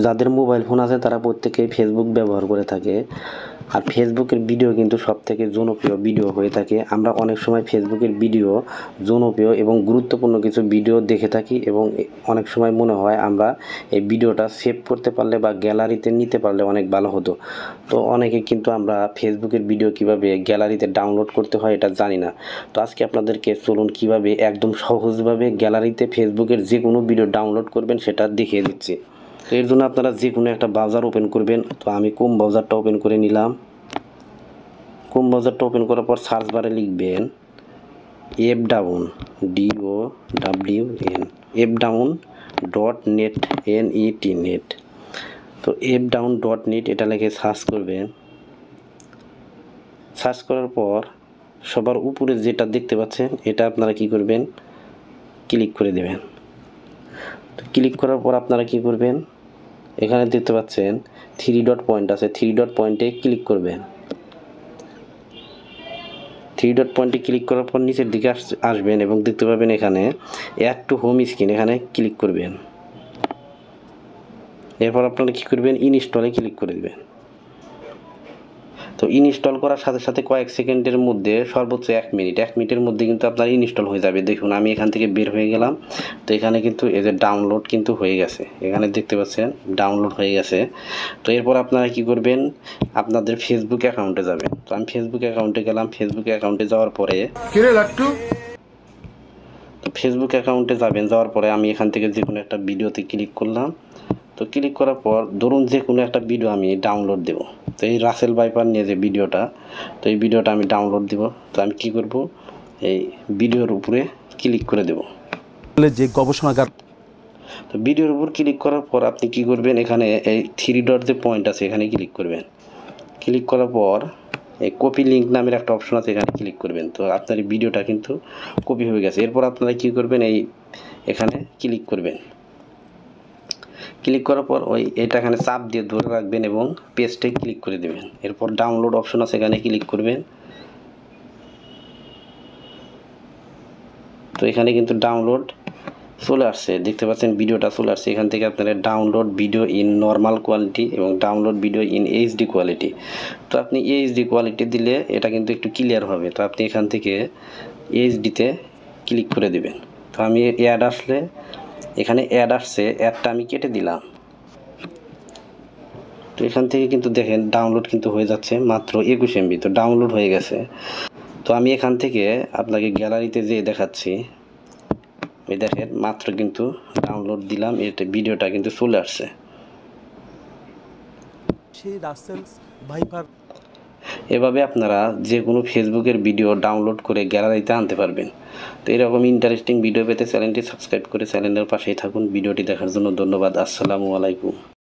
যাদের mobile phone আছে তারা প্রত্যেকেই ফেসবুক ব্যবহার করে থাকে। আর ফেসবুকের ভিডিও কিন্তু সবথেকে জনপ্রিয় ভিডিও হয়ে থাকে। আমরা অনেক সময় ফেসবুকের ভিডিও জনপ্রিয় এবং গুরুত্বপূর্ণ কিছু ভিডিও দেখে থাকি এবং অনেক সময় মনে হয় আমরা এই ভিডিওটা সেভ করতে পারলে বা গ্যালারিতে নিতে পারলে অনেক ভালো হতো। তো অনেকে কিন্তু আমরা ফেসবুকের ভিডিও কিভাবে গ্যালারিতে ডাউনলোড করতে হয় এটা জানি না। তো আজকে আপনাদেরকে চলুন কিভাবে একদম সহজভাবে গ্যালারিতে ফেসবুকের যে কোনো ভিডিও ডাউনলোড করবেন সেটা দেখিয়ে দিচ্ছি। তো এর জন্য আপনারা যে কোনো একটা ব্রাউজার ওপেন করবেন। তো আমি ক্রোম ব্রাউজারটা ওপেন করে নিলাম। ক্রোম ব্রাউজারটা ওপেন করার পর সার্চ বারে লিখবেন fdown DOWN fdown.net net। তো fdown.net এটা লিখে সার্চ করবেন। সার্চ করার পর সবার উপরে যেটা দেখতে পাচ্ছেন এটা আপনারা কি করবেন, ক্লিক করে দেবেন। তো ক্লিক করার পর আপনারা কি করবেন, এখানে দেখতে পাচ্ছেন 3 ডট পয়েন্ট আছে, 3 ডট পয়েন্টে ক্লিক করবেন। 3 ডট পয়েন্টে ক্লিক করার পর নিচের দিকে আসবেন এবং দেখতে পাবেন এখানে অ্যাড টু হোম স্ক্রিন, এখানে ক্লিক করবেন। এরপর আপনারা কি করবেন, ইনস্টলে ক্লিক করে দেবেন। তো ইনস্টল করার সাথে সাথে কয়েক সেকেন্ডের মধ্যে, সর্বোচ্চ 1 মিনিটের মধ্যে কিন্তু আপনার ইনস্টল হয়ে যাবে। দেখুন আমি এখান থেকে বের হয়ে গেলাম। তো এখানে কিন্তু এই যে ডাউনলোড কিন্তু হয়ে গেছে, এখানে দেখতে পাচ্ছেন ডাউনলোড হয়ে গেছে। তো এরপর আপনারা কি করবেন, আপনাদের ফেসবুক অ্যাকাউন্টে যাবেন। তো আমি ফেসবুক অ্যাকাউন্টে গেলাম। ফেসবুক অ্যাকাউন্টে যাওয়ার পরে ফেসবুক অ্যাকাউন্টে যাওয়ার পরে আমি এখান থেকে যে কোনো একটা ভিডিওতে ক্লিক করলাম। তো ক্লিক করার পর ধরুন যে কোনো একটা ভিডিও আমি ডাউনলোড দেব। তো এই রাসেল ভাইপার নিয়ে যে ভিডিওটা, তো এই ভিডিওটা আমি ডাউনলোড দেব। তো আমি কি করব, এই ভিডিওর উপরে ক্লিক করে দেব। যে গবেষণাগার, তো ভিডিওর উপর ক্লিক করার পর আপনি কি করবেন, এখানে এই 3 ডট যে পয়েন্ট আছে এখানে ক্লিক করবেন। ক্লিক করার পর এই কপি লিঙ্ক নামের একটা অপশন আছে, এখানে ক্লিক করবেন। তো আপনার এই ভিডিওটা কিন্তু কপি হয়ে গেছে। এরপর আপনারা কি করবেন, এখানে ক্লিক করবেন। ক্লিক করার পর এটা এখানে চাপ দিয়ে ধরে রাখবেন এবং পেস্টে ক্লিক করে দেবেন। এরপর ডাউনলোড অপশন আছে, এখানে ক্লিক করবেন। তো এখানে কিন্তু ডাউনলোড চলে আসছে, দেখতে পাচ্ছেন ভিডিওটা চলে আসছে। এখান থেকে আপনারা download video in normal quality এবং download video in HD quality. তো আপনি এইচডি কোয়ালিটি দিলে এটা কিন্তু একটু ক্লিয়ার হবে। তো আপনি এখান থেকে এইচডিতে ক্লিক করে দেবেন। তো আমি অ্যাড আসলে, এখানে অ্যাড আসছে, অ্যাডটা আমি কেটে দিলাম। তো এখান থেকে কিন্তু দেখেন ডাউনলোড কিন্তু হয়ে যাচ্ছে মাত্র 21 MB। তো ডাউনলোড হয়ে গেছে। তো আমি এখান থেকে আপনাকে গ্যালারিতে যেয়ে দেখাচ্ছি। এই দেখেন মাত্র কিন্তু ডাউনলোড দিলাম, এটা ভিডিওটা কিন্তু চলে আসছে। সেই রাসেল ভাইপার, এভাবে আপনারা যে কোনো ফেসবুকের ভিডিও ডাউনলোড করে গ্যালারিতে আনতে পারবেন। তো এরকম ইন্টারেস্টিং ভিডিও পেতে চ্যানেলটি সাবস্ক্রাইব করে চ্যানেলের পাশেই থাকুন। ভিডিওটি দেখার জন্য ধন্যবাদ। আসসালামু আলাইকুম।